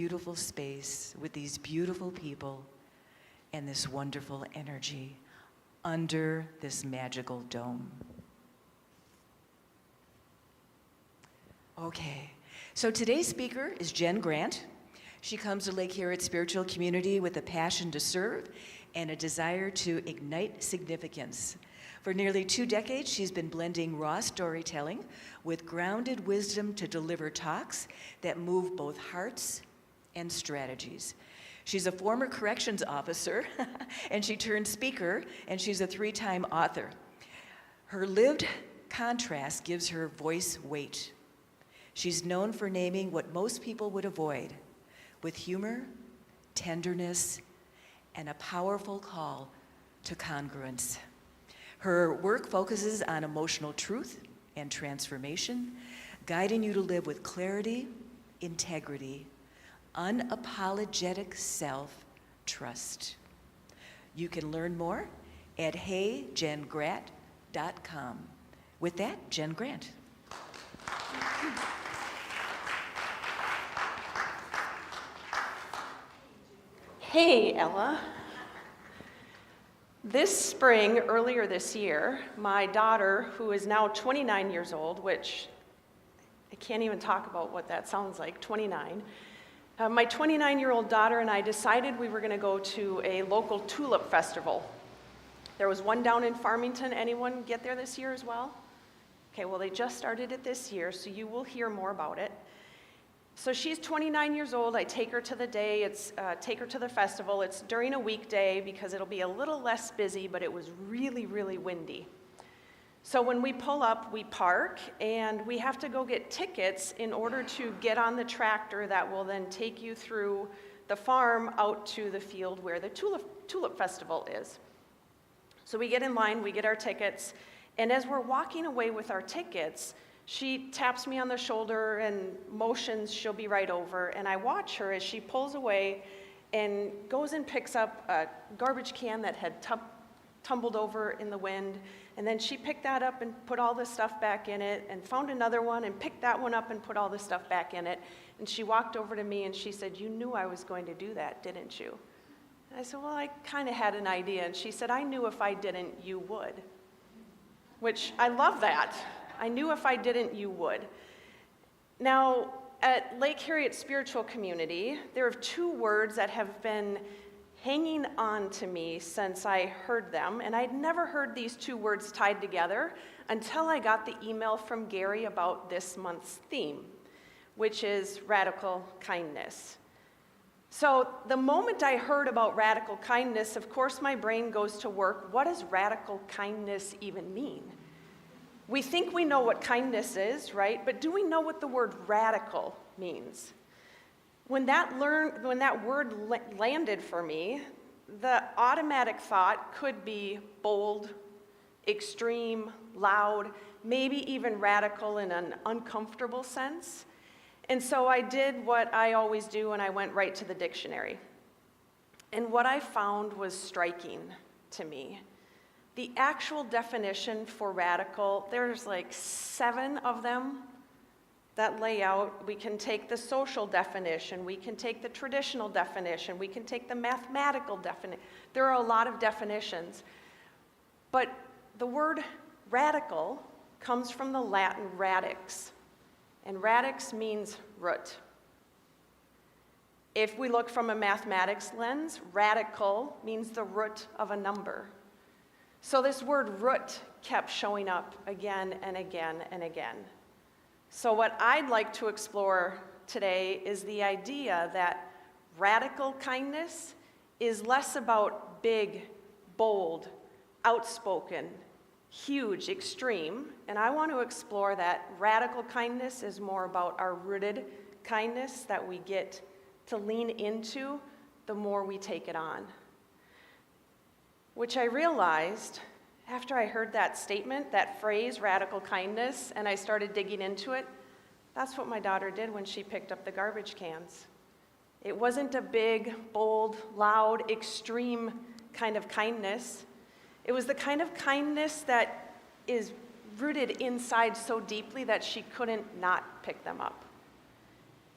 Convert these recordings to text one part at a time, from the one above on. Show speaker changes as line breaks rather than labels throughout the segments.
beautiful space with these beautiful people and this wonderful energy under this magical dome. Okay, so today's speaker is Jen Grant. She comes to Lake Harriet Spiritual Community with a passion to serve and a desire to ignite significance. For nearly 2 decades, she's been blending raw storytelling with grounded wisdom to deliver talks that move both hearts and strategies. She's a former corrections officer, and she turned speaker, and she's a 3-time author. Her lived contrast gives her voice weight. She's known for naming what most people would avoid, with humor, tenderness, and a powerful call to congruence. Her work focuses on emotional truth and transformation, guiding you to live with clarity, integrity, unapologetic self-trust. You can learn more at heyjengrat.com. With that, Jen Grant.
Hey, Ella. This spring, earlier this year, my daughter, who is now 29 years old, which I can't even talk about what that sounds like, 29. My 29-year-old daughter and I decided we were going to go to a local tulip festival. There was one down in Farmington. Anyone get there this year as well? Okay, well, they just started it this year, so you will hear more about it. So she's 29 years old. I take her to the festival. It's during a weekday because it'll be a little less busy, but it was really, really windy. So when we pull up, we park, and we have to go get tickets in order to get on the tractor that will then take you through the farm out to the field where the tulip festival is. So we get in line, we get our tickets, and as we're walking away with our tickets, she taps me on the shoulder and motions she'll be right over, and I watch her as she pulls away and goes and picks up a garbage can that had tumbled over in the wind, and then she picked that up and put all the stuff back in it, and found another one and picked that one up and put all the stuff back in it, and she walked over to me and she said, "You knew I was going to do that, didn't you?" And I said, "Well, I kind of had an idea," and she said, "I knew if I didn't, you would," which I love that. I knew if I didn't, you would. Now, at Lake Harriet Spiritual Community, there are 2 words that have been hanging on to me since I heard them, and I'd never heard these 2 words tied together until I got the email from Gary about this month's theme, which is radical kindness. So the moment I heard about radical kindness, of course my brain goes to work. What does radical kindness even mean? We think we know what kindness is, right? But do we know what the word radical means? When that word landed for me, the automatic thought could be bold, extreme, loud, maybe even radical in an uncomfortable sense. And so I did what I always do, and I went right to the dictionary. And what I found was striking to me. The actual definition for radical, there's like 7 of them that lay out. We can take the social definition, we can take the traditional definition, we can take the mathematical definition. There are a lot of definitions. But the word radical comes from the Latin radix, and radix means root. If we look from a mathematics lens, radical means the root of a number. So this word root kept showing up again and again and again. So what I'd like to explore today is the idea that radical kindness is less about big, bold, outspoken, huge, extreme, and I want to explore that radical kindness is more about our rooted kindness that we get to lean into the more we take it on. Which I realized after I heard that statement, that phrase, radical kindness, and I started digging into it, that's what my daughter did when she picked up the garbage cans. It wasn't a big, bold, loud, extreme kind of kindness. It was the kind of kindness that is rooted inside so deeply that she couldn't not pick them up.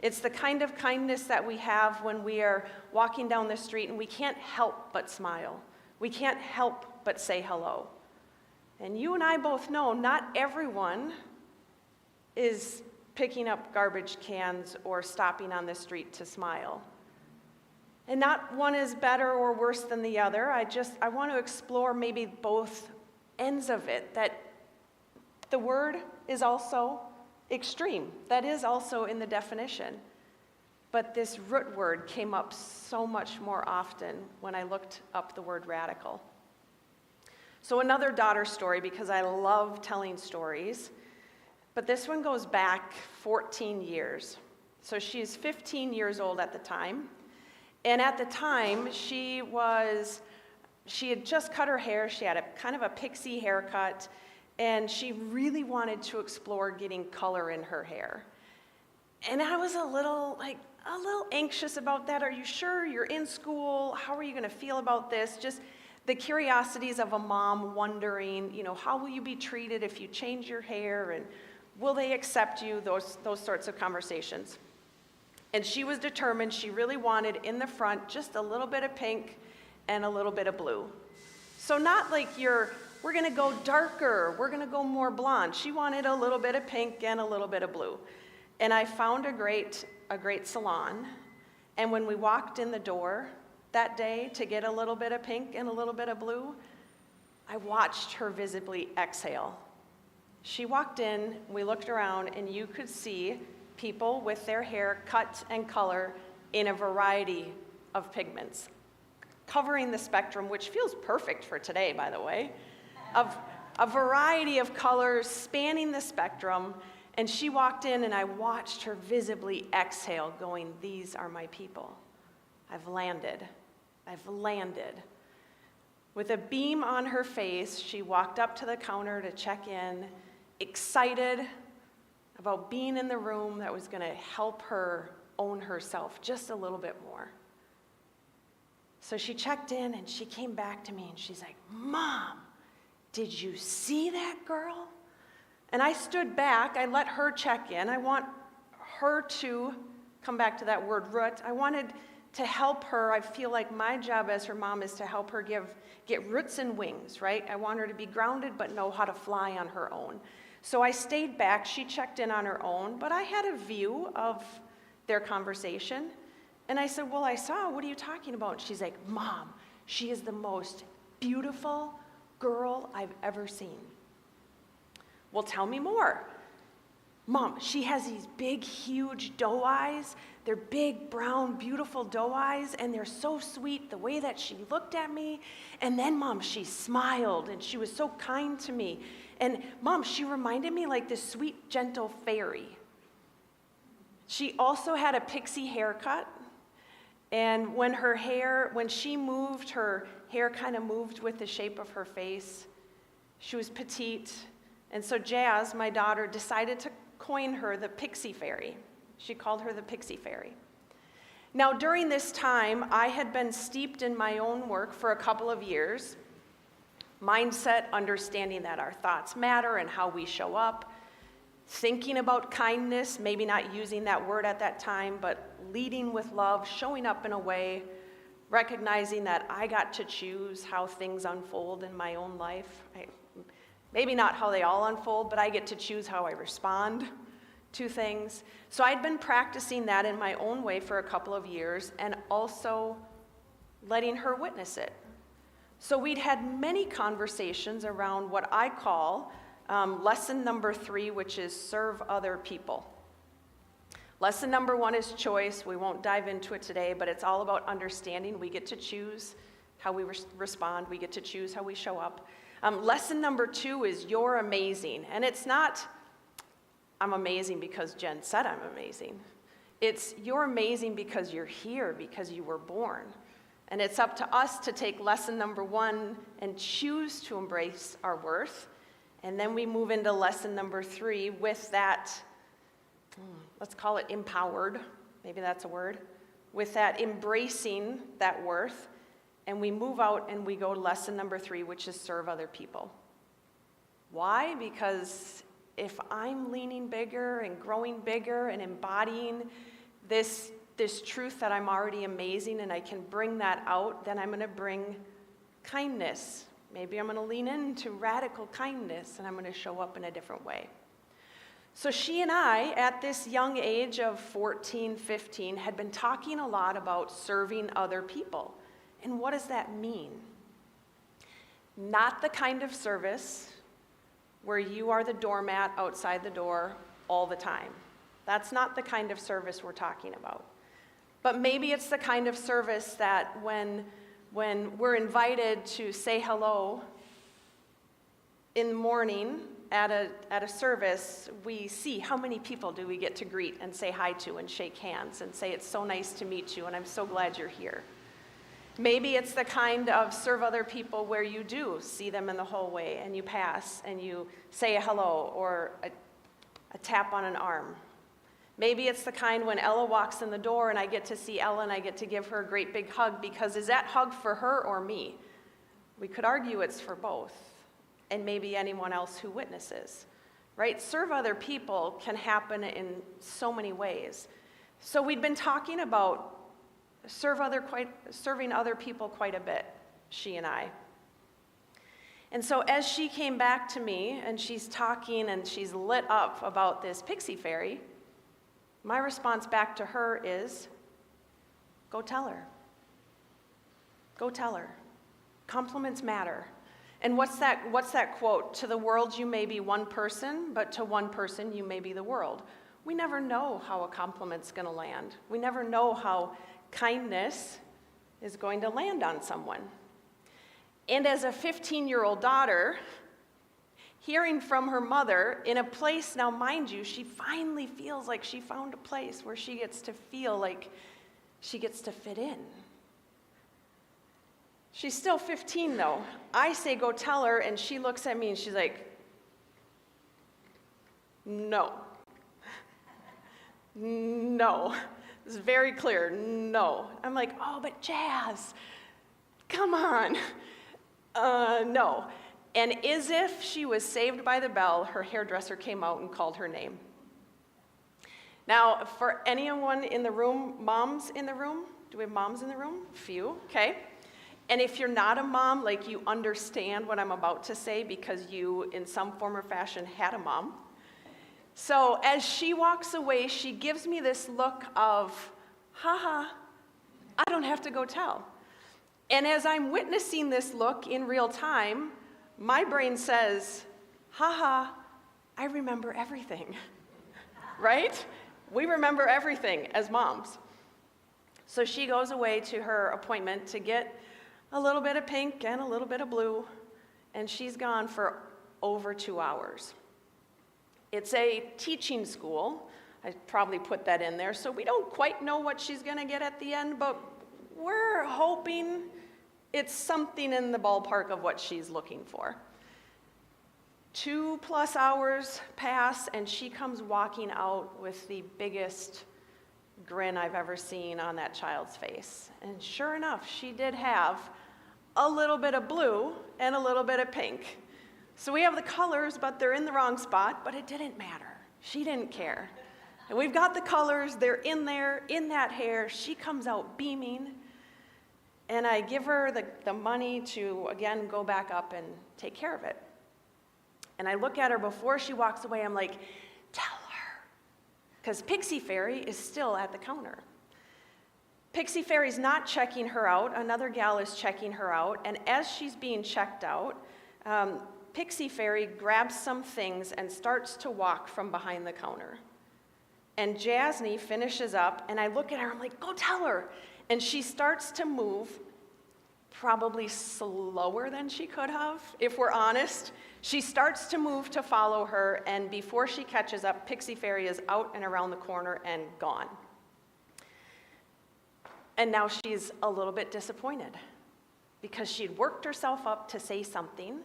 It's the kind of kindness that we have when we are walking down the street and we can't help but smile. We can't help but say hello. And you and I both know not everyone is picking up garbage cans or stopping on the street to smile. And not one is better or worse than the other. I want to explore maybe both ends of it, that the word is also extreme. That is also in the definition. But this root word came up so much more often when I looked up the word radical. So another daughter story, because I love telling stories, but this one goes back 14 years. So she's 15 years old at the time. And at the time, she had just cut her hair. She had a kind of a pixie haircut, and she really wanted to explore getting color in her hair. And I was a little anxious about that. Are you sure you're in school? How are you going to feel about this? Just the curiosities of a mom wondering, how will you be treated if you change your hair, and will they accept you? Those sorts of conversations. And she was determined. She really wanted in the front just a little bit of pink and a little bit of blue. So not like we're going to go darker, we're going to go more blonde. She wanted a little bit of pink and a little bit of blue. And I found a great salon. And when we walked in the door that day to get a little bit of pink and a little bit of blue, I watched her visibly exhale. She walked in, we looked around, and you could see people with their hair cut and color in a variety of pigments, covering the spectrum, which feels perfect for today, by the way, of a variety of colors spanning the spectrum. And she walked in, and I watched her visibly exhale, going, "These are my people. I've landed. I've landed." With a beam on her face, she walked up to the counter to check in, excited about being in the room that was going to help her own herself just a little bit more. So she checked in, and she came back to me, and she's like, "Mom, did you see that girl?" And I stood back. I let her check in. I want her to come back to that word root. I wanted to help her. I feel like my job as her mom is to help her get roots and wings, right? I want her to be grounded but know how to fly on her own. So I stayed back. She checked in on her own, but I had a view of their conversation. And I said, "Well, I saw. What are you talking about?" And she's like, "Mom, she is the most beautiful girl I've ever seen." "Well, tell me more." "Mom, she has these big, huge doe eyes. They're big, brown, beautiful doe eyes, and they're so sweet the way that she looked at me. And then, Mom, she smiled, and she was so kind to me. And, Mom, she reminded me like this sweet, gentle fairy." She also had a pixie haircut, and when she moved, her hair kind of moved with the shape of her face. She was petite, and so Jazz, my daughter, decided to coin her the Pixie Fairy. She called her the Pixie Fairy. Now, during this time, I had been steeped in my own work for a couple of years. Mindset, understanding that our thoughts matter and how we show up. Thinking about kindness, maybe not using that word at that time, but leading with love, showing up in a way, recognizing that I got to choose how things unfold in my own life. Maybe not how they all unfold, but I get to choose how I respond to things. So I'd been practicing that in my own way for a couple of years, and also letting her witness it. So we'd had many conversations around what I call lesson number 3, which is serve other people. Lesson number 1 is choice. We won't dive into it today, but it's all about understanding. We get to choose how we respond. We get to choose how we show up. Lesson number 2 is you're amazing. And it's not, I'm amazing because Jen said I'm amazing. It's you're amazing because you're here, because you were born. And it's up to us to take lesson number 1 and choose to embrace our worth. And then we move into lesson number 3 with that, let's call it empowered, maybe that's a word, with that embracing that worth. And we move out and we go to lesson number 3, which is serve other people. Why? Because if I'm leaning bigger and growing bigger and embodying this truth that I'm already amazing and I can bring that out, then I'm going to bring kindness. Maybe I'm going to lean into radical kindness and I'm going to show up in a different way. So she and I, at this young age of 14, 15, had been talking a lot about serving other people. And what does that mean? Not the kind of service where you are the doormat outside the door all the time. That's not the kind of service we're talking about. But maybe it's the kind of service that when we're invited to say hello in the morning at a service, we see how many people do we get to greet and say hi to and shake hands and say, it's so nice to meet you and I'm so glad you're here. Maybe it's the kind of serve other people where you do see them in the hallway and you pass and you say a hello or a tap on an arm. Maybe it's the kind when Ella walks in the door and I get to see Ella and I get to give her a great big hug, because is that hug for her or me? We could argue it's for both, and maybe anyone else who witnesses, right? Serve other people can happen in so many ways. So we'd been talking about serving other people quite a bit, she and I. And so as she came back to me and she's talking and she's lit up about this pixie fairy, my response back to her is, go tell her. Go tell her. Compliments matter. And what's that quote? To the world you may be one person, but to one person you may be the world. We never know how a compliment's going to land. We never know how kindness is going to land on someone. And as a 15-year-old daughter, hearing from her mother in a place, now mind you, she finally feels like she found a place where she gets to feel like she gets to fit in. She's still 15 though. I say go tell her and she looks at me and she's like, no. No. It's very clear, no. I'm like, oh, but Jazz, come on. No. And as if she was saved by the bell, her hairdresser came out and called her name. Now, for anyone in the room, moms in the room? Do we have moms in the room? A few, okay. And if you're not a mom, like you understand what I'm about to say because you, in some form or fashion, had a mom. So as she walks away, she gives me this look of, haha, I don't have to go tell. And as I'm witnessing this look in real time, my brain says, haha, I remember everything, right? We remember everything as moms. So she goes away to her appointment to get a little bit of pink and a little bit of blue, and she's gone for over 2 hours. It's a teaching school. I probably put that in there, so we don't quite know what she's going to get at the end, but we're hoping it's something in the ballpark of what she's looking for. 2+ hours pass, and she comes walking out with the biggest grin I've ever seen on that child's face. And sure enough, she did have a little bit of blue and a little bit of pink. So we have the colors, but they're in the wrong spot, but it didn't matter. She didn't care. And we've got the colors, they're in there, in that hair. She comes out beaming, and I give her the money to, again, go back up and take care of it. And I look at her before she walks away, I'm like, tell her. Because Pixie Fairy is still at the counter. Pixie Fairy's not checking her out, another gal is checking her out, and as she's being checked out, Pixie Fairy grabs some things and starts to walk from behind the counter. And Jasny finishes up, and I look at her, I'm like, go tell her. And she starts to move, probably slower than she could have, if we're honest. She starts to move to follow her, and before she catches up, Pixie Fairy is out and around the corner and gone. And now she's a little bit disappointed because she'd worked herself up to say something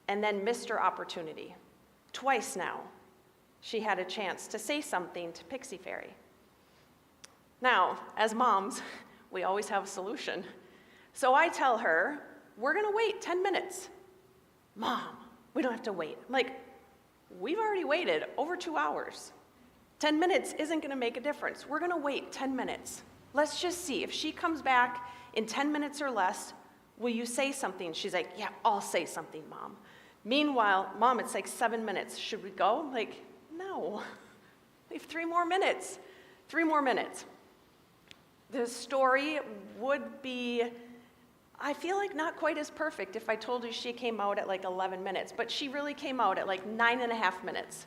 and then missed her opportunity. Twice now, she had a chance to say something to Pixie Fairy. Now, as moms, we always have a solution. So I tell her, we're gonna wait 10 minutes. Mom, we don't have to wait. I'm like, we've already waited over 2 hours. 10 minutes isn't going to make a difference. We're going to wait 10 minutes. Let's just see. If she comes back in 10 minutes or less, will you say something? She's like, yeah, I'll say something, Mom. Meanwhile, Mom, it's like 7 minutes. Should we go? Like, no. We have 3 more minutes. 3 more minutes. The story would be, I feel like, not quite as perfect if I told you she came out at like 11 minutes, but she really came out at like 9.5 minutes.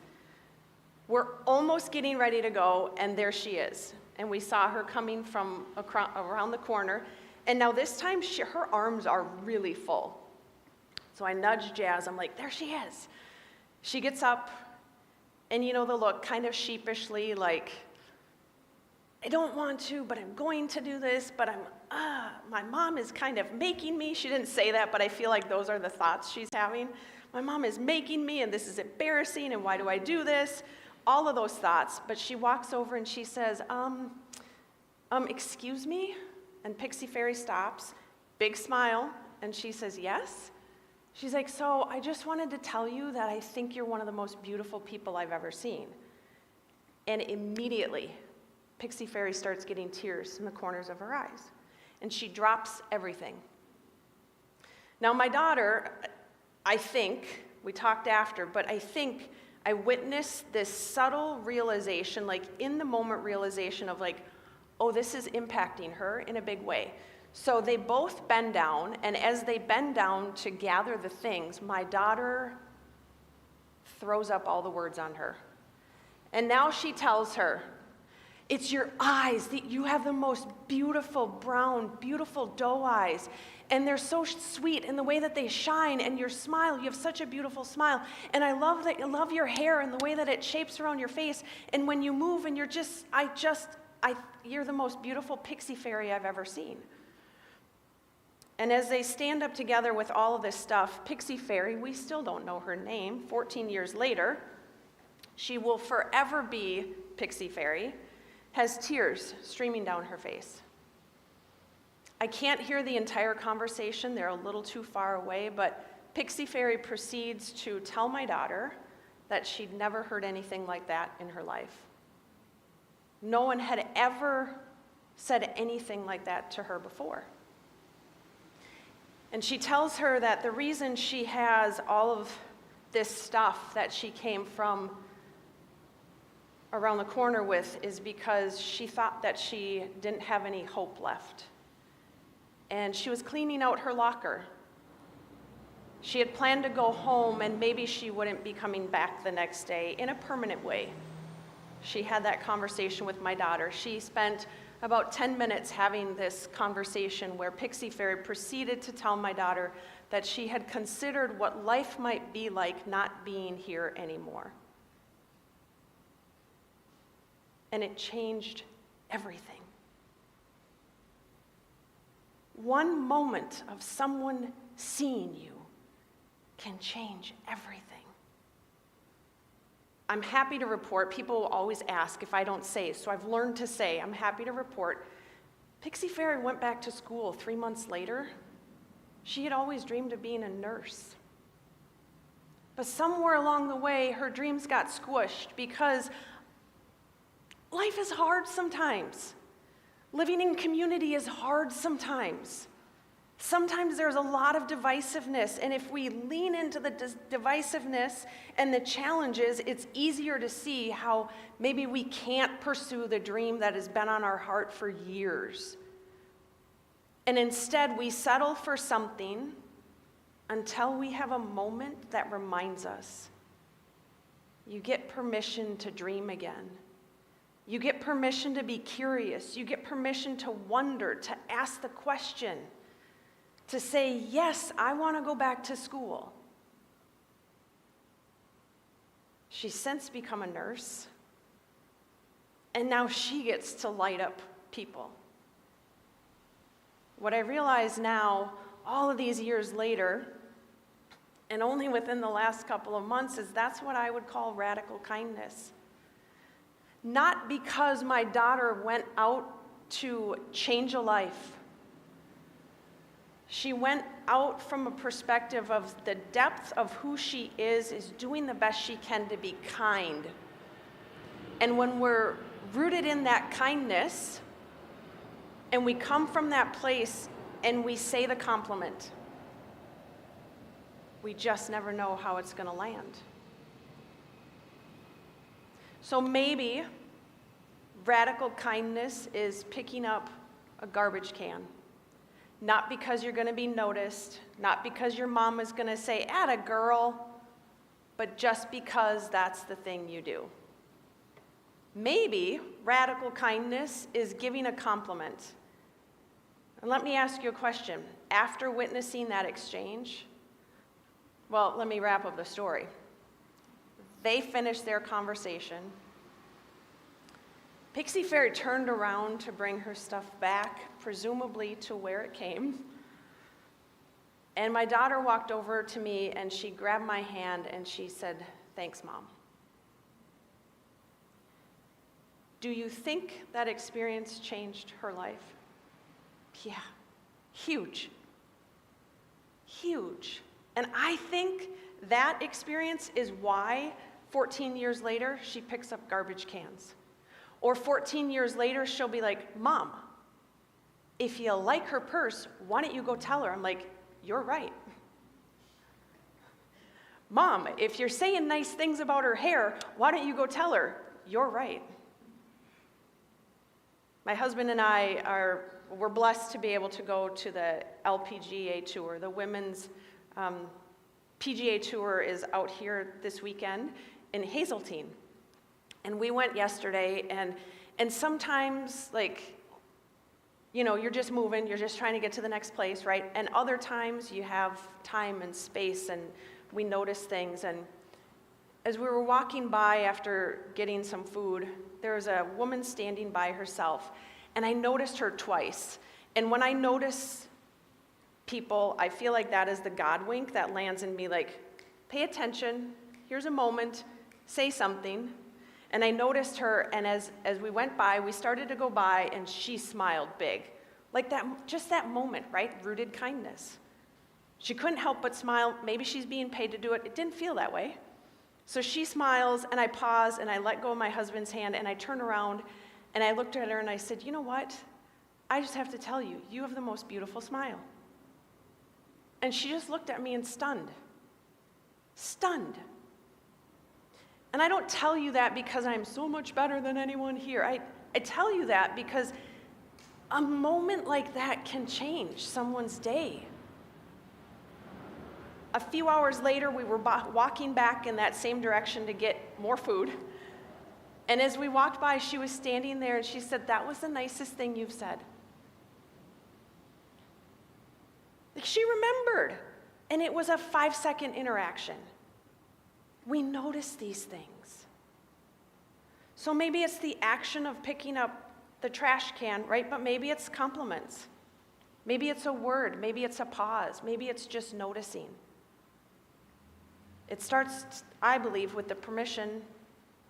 We're almost getting ready to go, and there she is. And we saw her coming from around the corner. And now this time, her arms are really full. So I nudge Jazz. I'm like, there she is. She gets up, and you know the look, kind of sheepishly, like, I don't want to, but I'm going to do this, but my mom is kind of making me. She didn't say that, but I feel like those are the thoughts she's having. My mom is making me, and this is embarrassing, and why do I do this? All of those thoughts. But she walks over and she says, excuse me? And Pixie Fairy stops, big smile, and she says, yes? She's like, so I just wanted to tell you that I think you're one of the most beautiful people I've ever seen. And immediately, Pixie Fairy starts getting tears in the corners of her eyes. And she drops everything. Now, my daughter, I think, we talked after, but I think I witnessed this subtle realization, like in the moment realization of like, oh, this is impacting her in a big way. So they both bend down, and as they bend down to gather the things, my daughter throws up all the words on her. And now she tells her, it's your eyes. You have the most beautiful brown, beautiful doe eyes. And they're so sweet in the way that they shine, and your smile, you have such a beautiful smile. And I love your hair and the way that it shapes around your face. And when you move and you're the most beautiful pixie fairy I've ever seen. And as they stand up together with all of this stuff, Pixie Fairy, we still don't know her name, 14 years later, she will forever be Pixie Fairy, has tears streaming down her face. I can't hear the entire conversation, they're a little too far away, but Pixie Fairy proceeds to tell my daughter that she'd never heard anything like that in her life. No one had ever said anything like that to her before. And she tells her that the reason she has all of this stuff that she came from around the corner with is because she thought that she didn't have any hope left. And she was cleaning out her locker. She had planned to go home, and maybe she wouldn't be coming back the next day in a permanent way. She had that conversation with my daughter. She spent about 10 minutes having this conversation where Pixie Fairy proceeded to tell my daughter that she had considered what life might be like not being here anymore. And it changed everything. One moment of someone seeing you can change everything. I'm happy to report, people will always ask if I don't say, so I've learned to say, I'm happy to report, Pixie Fairy went back to school 3 months later. She had always dreamed of being a nurse. But somewhere along the way, her dreams got squished because life is hard sometimes. Living in community is hard sometimes. Sometimes there's a lot of divisiveness, and if we lean into the divisiveness and the challenges, it's easier to see how maybe we can't pursue the dream that has been on our heart for years. And instead, we settle for something until we have a moment that reminds us. You get permission to dream again. You get permission to be curious. You get permission to wonder, to ask the question, to say, yes, I want to go back to school. She's since become a nurse, and now she gets to light up people. What I realize now, all of these years later, and only within the last couple of months, is that's what I would call radical kindness. Not because my daughter went out to change a life. She went out from a perspective of the depth of who she is doing the best she can to be kind. And when we're rooted in that kindness, and we come from that place and we say the compliment, we just never know how it's going to land. So maybe radical kindness is picking up a garbage can. Not because you're going to be noticed, not because your mom is going to say, "Atta girl," but just because that's the thing you do. Maybe radical kindness is giving a compliment. And let me ask you a question. After witnessing that exchange, well, let me wrap up the story. They finished their conversation. Pixie Fairy turned around to bring her stuff back, presumably to where it came. And my daughter walked over to me and she grabbed my hand and she said, "Thanks, Mom." Do you think that experience changed her life? Yeah, huge. Huge. And I think that experience is why 14 years later she picks up garbage cans. Or 14 years later she'll be like, "Mom, if you like her purse, why don't you go tell her?" I'm like, "You're right." "Mom, if you're saying nice things about her hair, why don't you go tell her?" "You're right." My husband and I we're blessed to be able to go to the LPGA tour. The women's PGA tour is out here this weekend in Hazeltine. And we went yesterday, and sometimes, you're just moving, you're just trying to get to the next place, right? And other times you have time and space, and we notice things. And as we were walking by after getting some food, there was a woman standing by herself, and I noticed her twice. And when I notice people, I feel like that is the God wink that lands in me, like, pay attention, here's a moment, say something. And I noticed her, and as we went by, we started to go by, and she smiled big. Like that, just that moment, right? Rooted kindness. She couldn't help but smile. Maybe she's being paid to do it. It didn't feel that way. So she smiles, and I pause, and I let go of my husband's hand, and I turn around, and I looked at her, and I said, "You know what? I just have to tell you, you have the most beautiful smile." And she just looked at me and stunned. Stunned. And I don't tell you that because I'm so much better than anyone here. I tell you that because a moment like that can change someone's day. A few hours later, we were walking back in that same direction to get more food. And as we walked by, she was standing there and she said, "That was the nicest thing you've said." Like, she remembered. And it was a 5-second interaction. We notice these things. So maybe it's the action of picking up the trash can, right? But maybe it's compliments. Maybe it's a word. Maybe it's a pause. Maybe it's just noticing. It starts, I believe, with the permission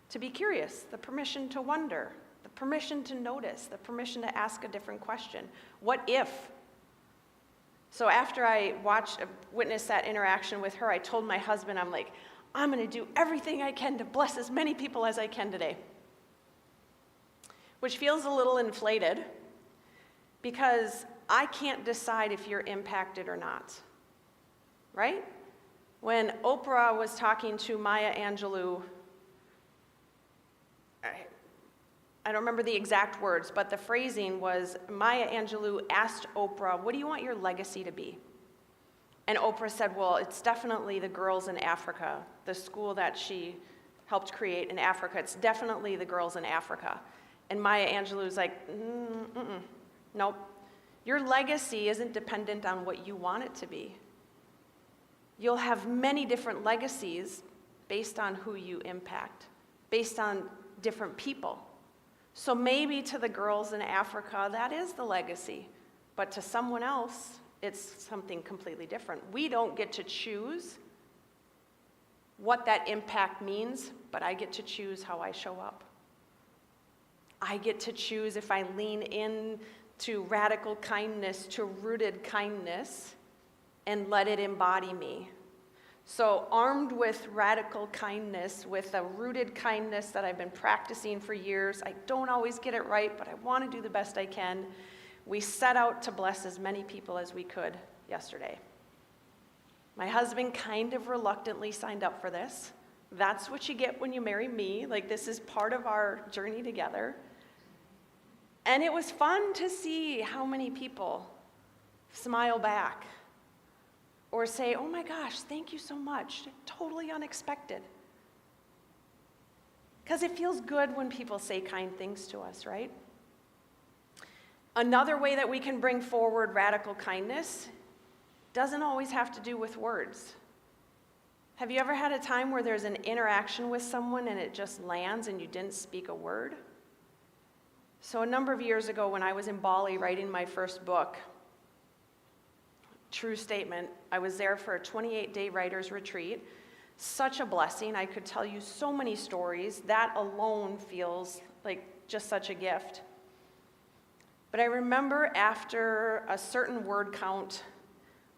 to be curious, the permission to wonder, the permission to notice, the permission to ask a different question. What if? So after I witnessed that interaction with her, I told my husband, I'm like, "I'm going to do everything I can to bless as many people as I can today." Which feels a little inflated because I can't decide if you're impacted or not, right? When Oprah was talking to Maya Angelou, I don't remember the exact words, but the phrasing was Maya Angelou asked Oprah, "What do you want your legacy to be?" And Oprah said, "Well, it's definitely the girls in Africa, the school that she helped create in Africa. It's definitely the girls in Africa." And Maya Angelou's like, "Nope. Your legacy isn't dependent on what you want it to be. You'll have many different legacies based on who you impact, based on different people. So maybe to the girls in Africa, that is the legacy. But to someone else, it's something completely different. We don't get to choose what that impact means, but I get to choose how I show up. I get to choose if I lean in to radical kindness, to rooted kindness, and let it embody me. So armed with radical kindness, with a rooted kindness that I've been practicing for years, I don't always get it right, but I want to do the best I can. We set out to bless as many people as we could yesterday. My husband kind of reluctantly signed up for this. That's what you get when you marry me. Like, this is part of our journey together. And it was fun to see how many people smile back or say, oh my gosh, thank you so much. Totally unexpected. Because it feels good when people say kind things to us, right? Another way that we can bring forward radical kindness doesn't always have to do with words. Have you ever had a time where there's an interaction with someone and it just lands and you didn't speak a word? So a number of years ago when I was in Bali writing my first book, true statement, I was there for a 28-day writer's retreat. Such a blessing. I could tell you so many stories. That alone feels like just such a gift. But I remember after a certain word count,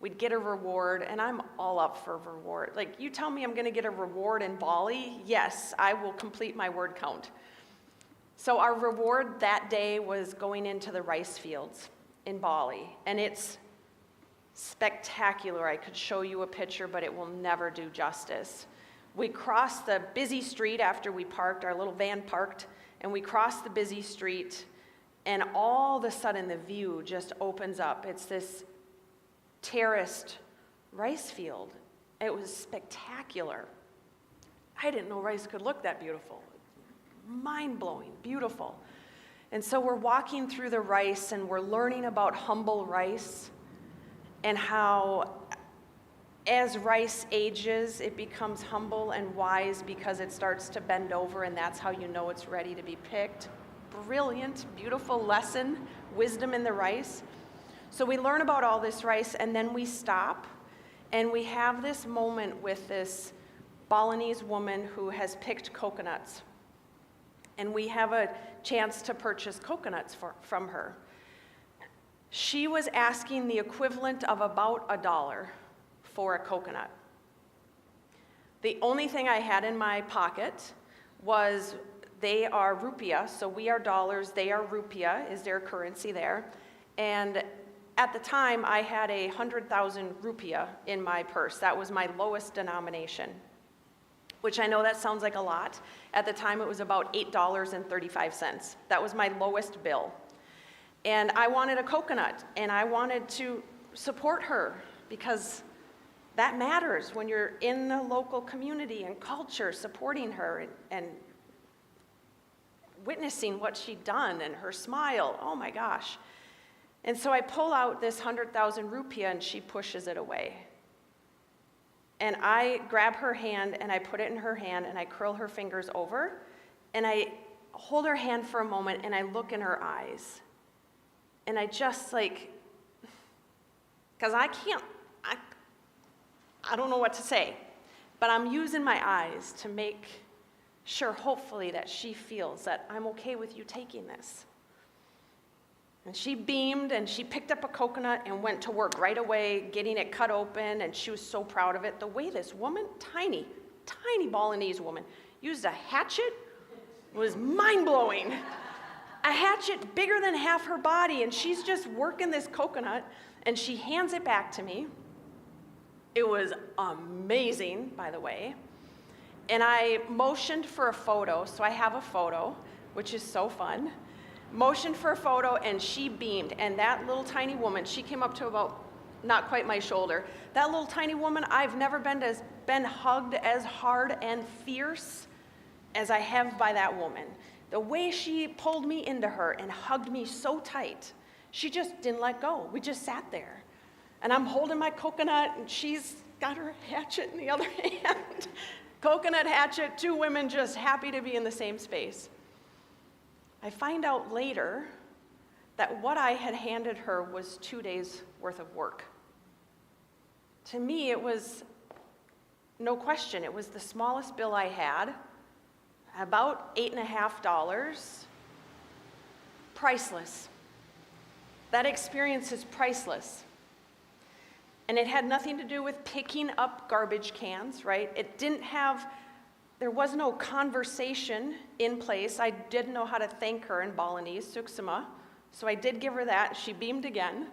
we'd get a reward, and I'm all up for reward. Like, you tell me I'm going to get a reward in Bali, yes, I will complete my word count. So our reward that day was going into the rice fields in Bali, and it's spectacular. I could show you a picture, but it will never do justice. We crossed the busy street after we parked, our little van parked, and we crossed the busy street, and all of a sudden the view just opens up. It's this terraced rice field. It was spectacular. I didn't know rice could look that beautiful. Mind-blowing, beautiful. And so we're walking through the rice and we're learning about humble rice and how as rice ages, it becomes humble and wise because it starts to bend over, and that's how you know it's ready to be picked. Brilliant, beautiful lesson, wisdom in the rice. So we learn about all this rice, and then we stop, and we have this moment with this Balinese woman who has picked coconuts. And we have a chance to purchase coconuts from her. She was asking the equivalent of about $1 for a coconut. The only thing I had in my pocket was, they are rupiah, so we are dollars, they are rupiah, is their currency there. And at the time, I had 100,000 rupiah in my purse. That was my lowest denomination, which I know that sounds like a lot. At the time, it was about $8.35. That was my lowest bill. And I wanted a coconut, and I wanted to support her because that matters when you're in the local community and culture, supporting her and witnessing what she'd done and her smile. Oh my gosh. And so I pull out this 100,000 rupiah and she pushes it away. And I grab her hand and I put it in her hand and I curl her fingers over and I hold her hand for a moment and I look in her eyes. And I just like, because I don't know what to say, but I'm using my eyes to make sure, hopefully, that she feels that I'm okay with you taking this. And she beamed and she picked up a coconut and went to work right away, getting it cut open, and she was so proud of it. The way this woman, tiny Balinese woman, used a hatchet was mind-blowing. A hatchet bigger than half her body, and she's just working this coconut, and she hands it back to me. It was amazing, by the way. And I motioned for a photo, so I have a photo, which is so fun. Motioned for a photo, and she beamed. And that little tiny woman, she came up to about not quite my shoulder. That little tiny woman, I've never been hugged as hard and fierce as I have by that woman. The way she pulled me into her and hugged me so tight, she just didn't let go. We just sat there. And I'm holding my coconut, and she's got her hatchet in the other hand. Coconut hatchet, two women just happy to be in the same space. I find out later that what I had handed her was 2 days worth of work. To me, it was no question. It was the smallest bill I had, about $8.50. Priceless. That experience is priceless. And it had nothing to do with picking up garbage cans, right? There was no conversation in place. I did know how to thank her in Balinese, Suksima. So I did give her that. She beamed again.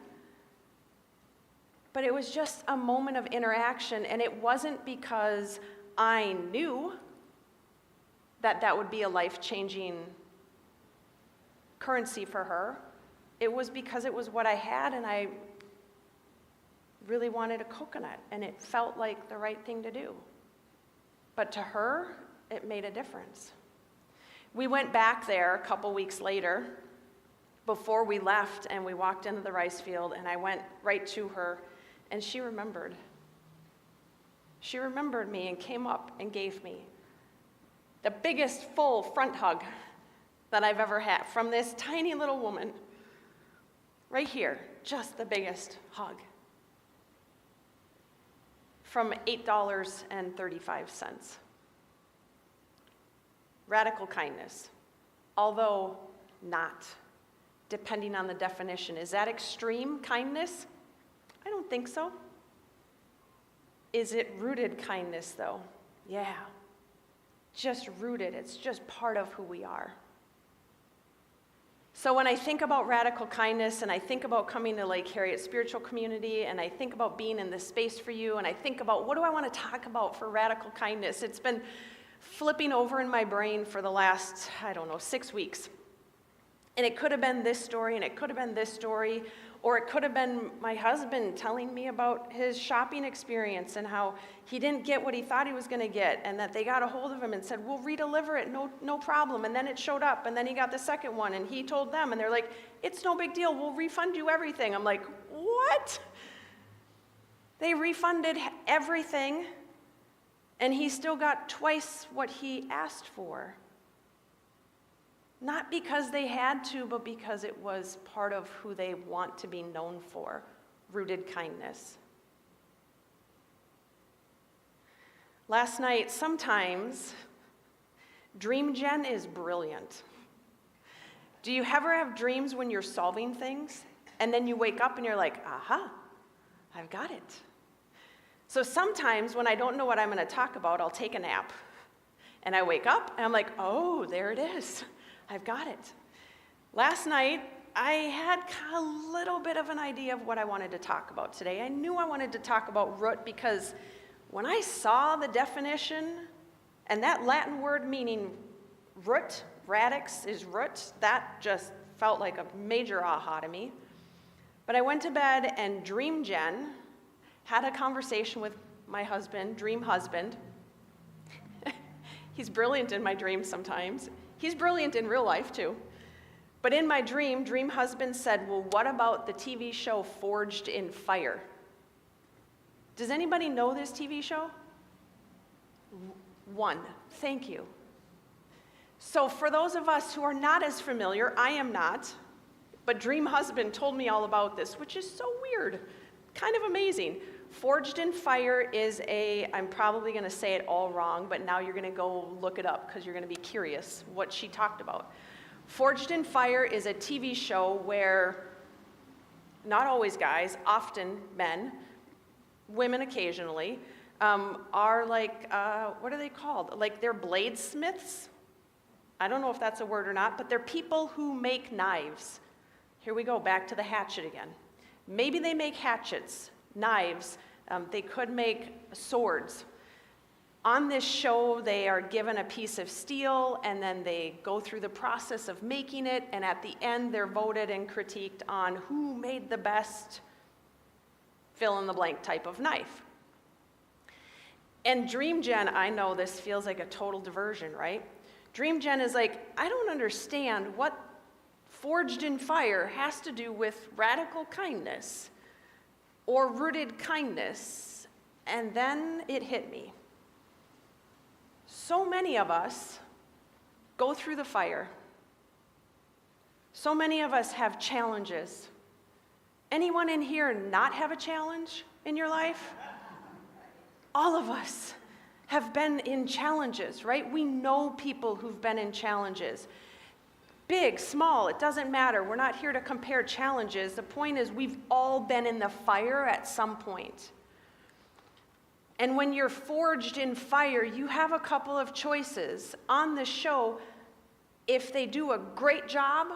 But it was just a moment of interaction, and it wasn't because I knew that that would be a life-changing currency for her. It was because it was what I had, and I really wanted a coconut, and it felt like the right thing to do. But to her, it made a difference. We went back there a couple weeks later before we left, and we walked into the rice field, and I went right to her, and she remembered. She remembered me and came up and gave me the biggest full front hug that I've ever had from this tiny little woman. Right here, just the biggest hug. From $8.35. Radical kindness, although not, depending on the definition. Is that extreme kindness? I don't think so. Is it rooted kindness, though? Yeah. Just rooted. It's just part of who we are. So when I think about radical kindness, and I think about coming to Lake Harriet Spiritual Community, and I think about being in this space for you, and I think about what do I want to talk about for radical kindness, it's been flipping over in my brain for the last, 6 weeks. And it could have been this story, and it could have been this story, or it could have been my husband telling me about his shopping experience and how he didn't get what he thought he was going to get, and that they got a hold of him and said, we'll redeliver it, no problem. And then it showed up, and then he got the second one, and he told them, and they're like, it's no big deal, we'll refund you everything. I'm like, what? They refunded everything, and he still got twice what he asked for. Not because they had to, but because it was part of who they want to be known for, rooted kindness. Last night, sometimes, Dream Gen is brilliant. Do you ever have dreams when you're solving things, and then you wake up and you're like, aha, I've got it. So sometimes when I don't know what I'm going to talk about, I'll take a nap. And I wake up, and I'm like, oh, there it is. I've got it. Last night, I had a little bit of an idea of what I wanted to talk about today. I knew I wanted to talk about root because when I saw the definition, and that Latin word meaning root, radix is root, that just felt like a major aha to me. But I went to bed, and Dream Gen had a conversation with my husband, dream husband. He's brilliant in my dreams sometimes. He's brilliant in real life, too. But in my dream husband said, well, what about the TV show Forged in Fire? Does anybody know this TV show? One. Thank you. So for those of us who are not as familiar, I am not, but dream husband told me all about this, which is so weird, kind of amazing. Forged in Fire is I'm probably going to say it all wrong, but now you're going to go look it up because you're going to be curious what she talked about. Forged in Fire is a TV show where, not always guys, often men, women occasionally, are like, what are they called? Like they're bladesmiths? I don't know if that's a word or not, but they're people who make knives. Here we go, back to the hatchet again. Maybe they make hatchets, knives, they could make swords. On this show, they are given a piece of steel, and then they go through the process of making it, and at the end, they're voted and critiqued on who made the best fill-in-the-blank type of knife. And Dream Gen, I know this feels like a total diversion, right? Dream Gen is like, I don't understand what Forged in Fire has to do with radical kindness or rooted kindness. And then it hit me. So many of us go through the fire. So many of us have challenges. Anyone in here not have a challenge in your life? All of us have been in challenges, right? We know people who've been in challenges. Big, small, it doesn't matter. We're not here to compare challenges. The point is we've all been in the fire at some point. And when you're forged in fire, you have a couple of choices. On the show, if they do a great job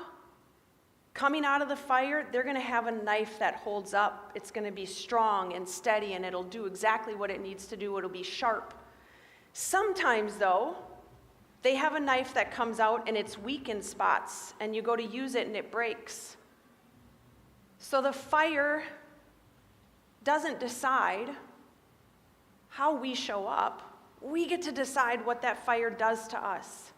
coming out of the fire, they're going to have a knife that holds up. It's going to be strong and steady, and it'll do exactly what it needs to do. It'll be sharp. Sometimes, though, they have a knife that comes out and it's weak in spots, and you go to use it and it breaks. So the fire doesn't decide how we show up. We get to decide what that fire does to us.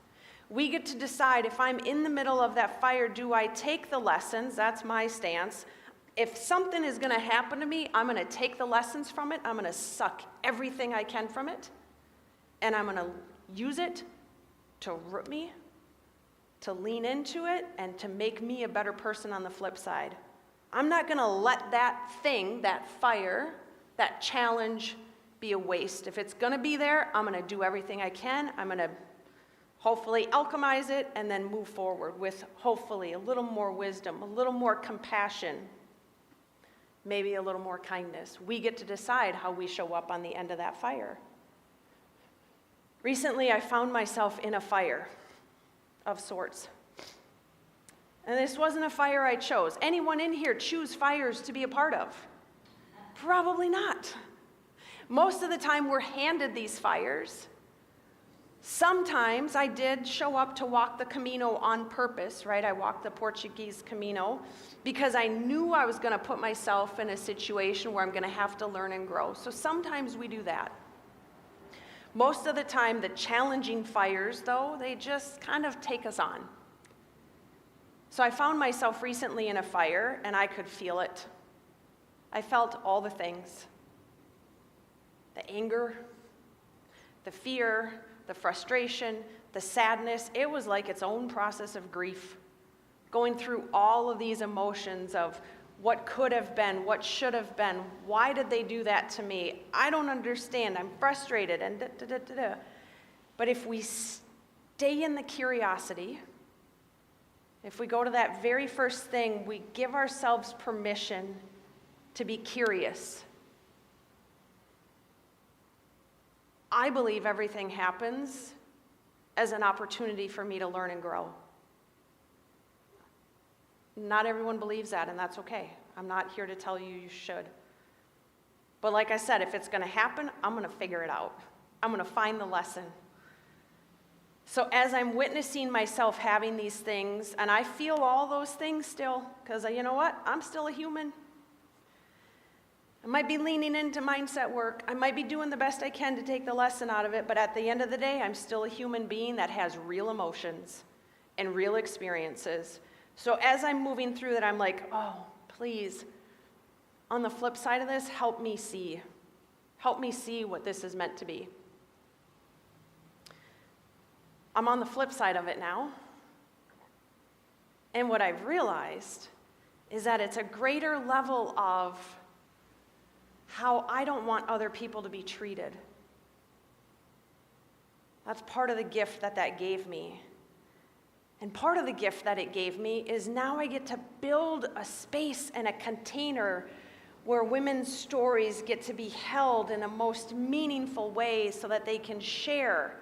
We get to decide if I'm in the middle of that fire, do I take the lessons? That's my stance. If something is going to happen to me, I'm going to take the lessons from it. I'm going to suck everything I can from it. And I'm going to use it to root me, to lean into it, and to make me a better person on the flip side. I'm not going to let that thing, that fire, that challenge be a waste. If it's going to be there, I'm going to do everything I can. I'm going to hopefully alchemize it and then move forward with hopefully a little more wisdom, a little more compassion, maybe a little more kindness. We get to decide how we show up on the end of that fire. Recently, I found myself in a fire of sorts. And this wasn't a fire I chose. Anyone in here choose fires to be a part of? Probably not. Most of the time, we're handed these fires. Sometimes I did show up to walk the Camino on purpose, right? I walked the Portuguese Camino because I knew I was going to put myself in a situation where I'm going to have to learn and grow. So sometimes we do that. Most of the time, the challenging fires, though, they just kind of take us on. So I found myself recently in a fire, and I could feel it. I felt all the things. The anger, the fear, the frustration, the sadness. It was like its own process of grief. Going through all of these emotions of what could have been, what should have been, why did they do that to me? I don't understand, I'm frustrated, and da-da-da-da-da. But if we stay in the curiosity, if we go to that very first thing, we give ourselves permission to be curious. I believe everything happens as an opportunity for me to learn and grow. Not everyone believes that, and that's okay. I'm not here to tell you you should. But like I said, if it's going to happen, I'm going to figure it out. I'm going to find the lesson. So as I'm witnessing myself having these things, and I feel all those things still, because you know what? I'm still a human. I might be leaning into mindset work. I might be doing the best I can to take the lesson out of it, but at the end of the day, I'm still a human being that has real emotions and real experiences. So as I'm moving through that, I'm like, oh, please, on the flip side of this, help me see. Help me see what this is meant to be. I'm on the flip side of it now. And what I've realized is that it's a greater level of how I don't want other people to be treated. That's part of the gift that gave me. And part of the gift that it gave me is now I get to build a space and a container where women's stories get to be held in a most meaningful way so that they can share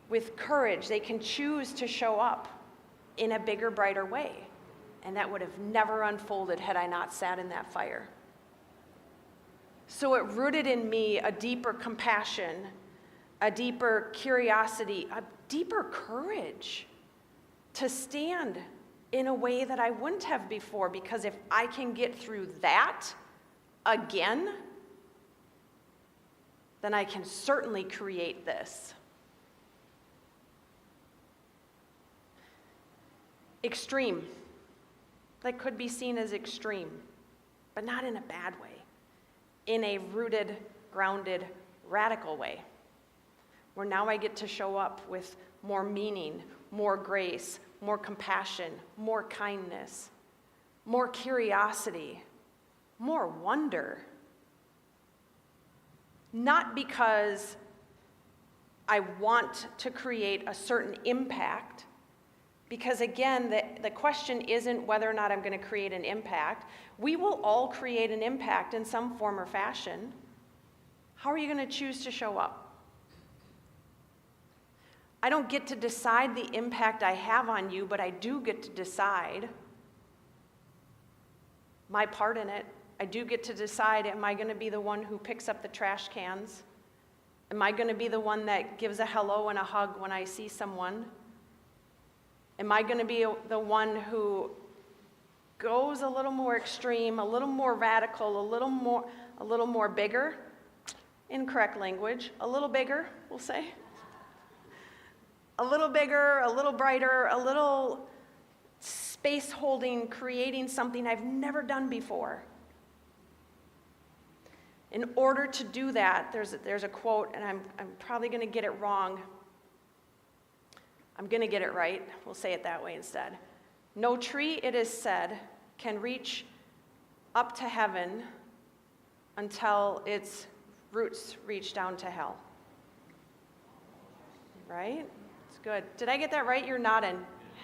with courage. They can choose to show up in a bigger, brighter way. And that would have never unfolded had I not sat in that fire. So it rooted in me a deeper compassion, a deeper curiosity, a deeper courage to stand in a way that I wouldn't have before, because if I can get through that again, then I can certainly create this. Extreme. That could be seen as extreme, but not in a bad way. In a rooted, grounded, radical way, where now I get to show up with more meaning, more grace, more compassion, more kindness, more curiosity, more wonder. Not because I want to create a certain impact, Because again, the question isn't whether or not I'm going to create an impact. We will all create an impact in some form or fashion. How are you going to choose to show up? I don't get to decide the impact I have on you, but I do get to decide my part in it. I do get to decide, am I going to be the one who picks up the trash cans? Am I going to be the one that gives a hello and a hug when I see someone? Am I going to be the one who goes a little more extreme, a little more radical, a little more bigger? Incorrect language. A little bigger, we'll say. A little bigger, a little brighter, a little space holding, creating something I've never done before. In order to do that, there's a quote, and I'm probably going to get it wrong. I'm going to get it right. We'll say it that way instead. No tree, it is said, can reach up to heaven until its roots reach down to hell. Right? It's good. Did I get that right? You're nodding.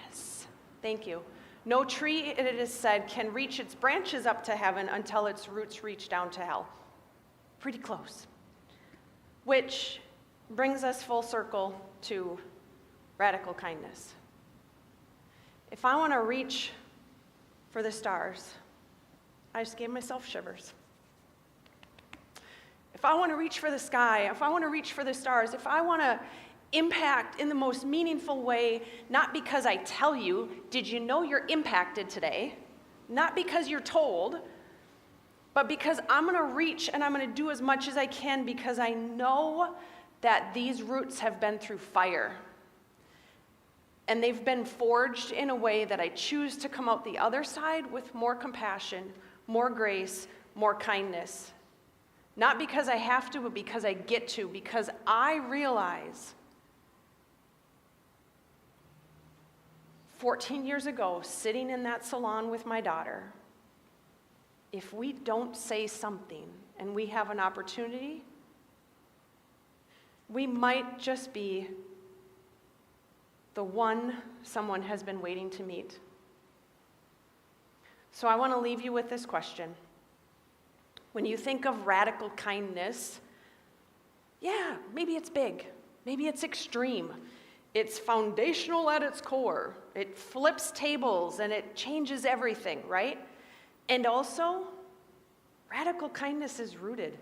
Yes. Thank you. No tree, it is said, can reach its branches up to heaven until its roots reach down to hell. Pretty close. Which brings us full circle to radical kindness. If I want to reach for the stars, I just gave myself shivers. If I want to reach for the sky, if I want to reach for the stars, if I want to impact in the most meaningful way, not because I tell you, did you know you're impacted today? Not because you're told, but because I'm going to reach and I'm going to do as much as I can because I know that these roots have been through fire. And they've been forged in a way that I choose to come out the other side with more compassion, more grace, more kindness. Not because I have to, but because I get to, because I realize 14 years ago, sitting in that salon with my daughter, if we don't say something and we have an opportunity, we might just be the one someone has been waiting to meet. So I want to leave you with this question. When you think of radical kindness, yeah, maybe it's big, maybe it's extreme. It's foundational at its core. It flips tables and it changes everything, right? And also, radical kindness is rooted.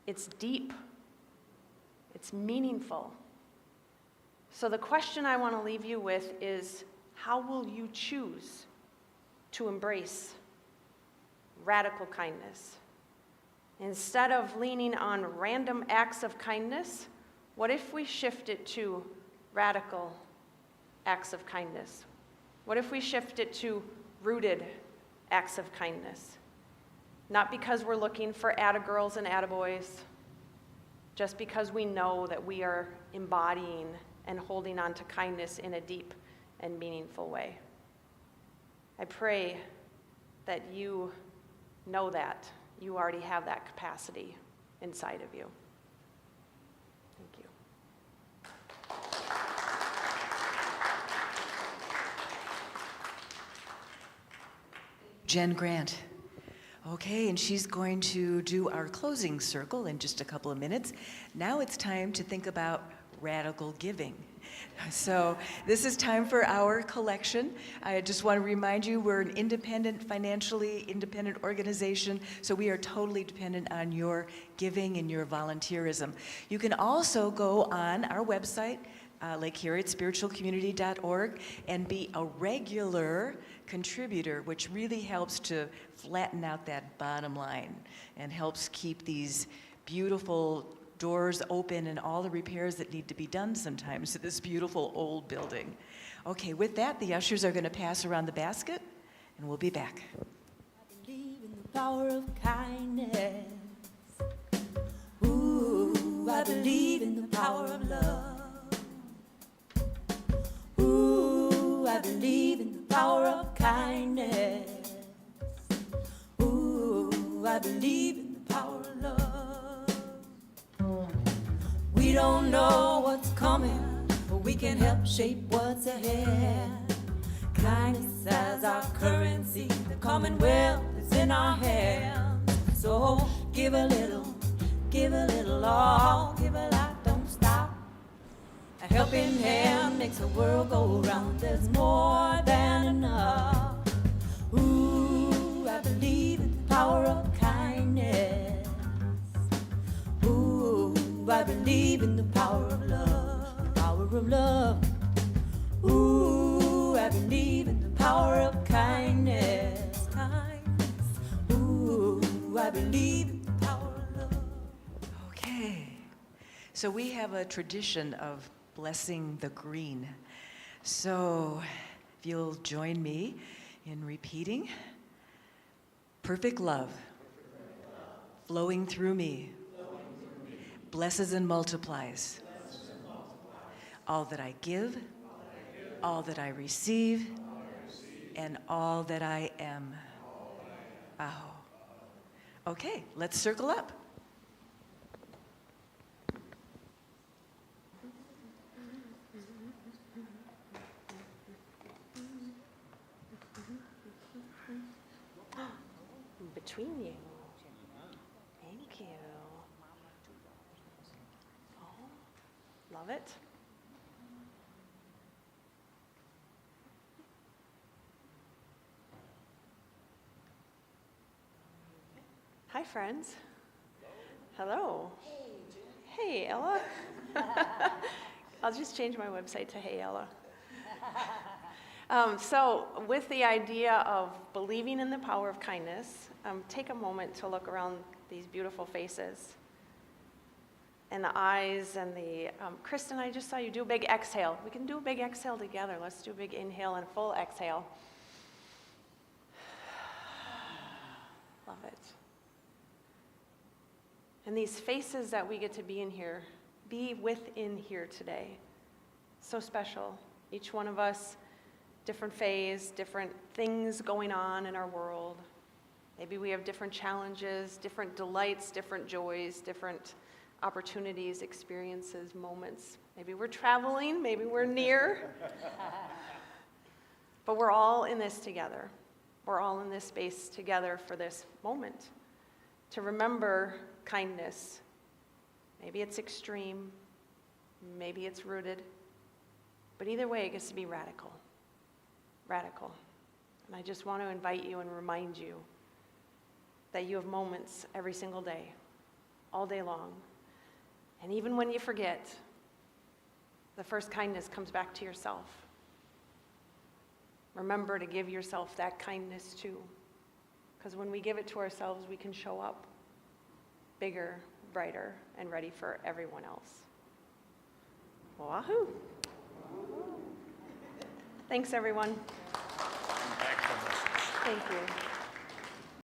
It's deep. It's meaningful. So the question I want to leave you with is, how will you choose to embrace radical kindness? Instead of leaning on random acts of kindness, what if we shift it to radical acts of kindness? What if we shift it to rooted acts of kindness? Not because we're looking for attagirls and attaboys, just because we know that we are embodying and holding on to kindness in a deep and meaningful way. I pray that you know that. You already have that capacity inside of you. Thank you.
Jen Grant. Okay, and she's going to do our closing circle in just a couple of minutes. Now it's time to think about radical giving. So this is time for our collection. I just want to remind you we're an independent, financially independent organization, so we are totally dependent on your giving and your volunteerism. You can also go on our website, like here at spiritualcommunity.org, and be a regular contributor, which really helps to flatten out that bottom line and helps keep these beautiful doors open and all the repairs that need to be done sometimes to this beautiful old building. Okay, with that, the ushers are going to pass around the basket, and we'll be back.
I believe in the power of kindness. Ooh, I believe in the power of love. Ooh, I believe in the power of kindness. Ooh, I believe in the power of love. We don't know what's coming, but we can can help shape what's ahead. Kindness as our currency, the commonwealth is in our hands. So give a little, all, give a lot, don't stop. A helping hand makes the world go round. There's more than enough. Ooh, I believe in the power of kindness. Ooh, I believe in the power of love, the power of love. Ooh, I believe in the power of kindness, kindness. Ooh, I believe in the power of love.
Okay. So we have a tradition of blessing the green. So if you'll join me in repeating, perfect love flowing through me blesses and multiplies all that I give, all that I receive, and all that I am. Oh. Okay, let's circle up.
Between you. Thank you. Oh, love it. Hi, friends. Hello. Hey, Ella. I'll just change my website to Hey, Ella. So with the idea of believing in the power of kindness, take a moment to look around these beautiful faces and the eyes and the, Kristen, I just saw you do a big exhale. We can do a big exhale together. Let's do a big inhale and full exhale. Love it. And these faces that we get to be within here today, so special. Each one of us, different phase, different things going on in our world. Maybe we have different challenges, different delights, different joys, different opportunities, experiences, moments. Maybe we're traveling, maybe we're near. But we're all in this together. We're all in this space together for this moment to remember kindness. Maybe it's extreme, maybe it's rooted, but either way it gets to be radical. Radical. And I just want to invite you and remind you that you have moments every single day, all day long. And even when you forget, the first kindness comes back to yourself. Remember to give yourself that kindness too. Because when we give it to ourselves, we can show up bigger, brighter, and ready for everyone else. Wahoo! Thanks, everyone. Thank you.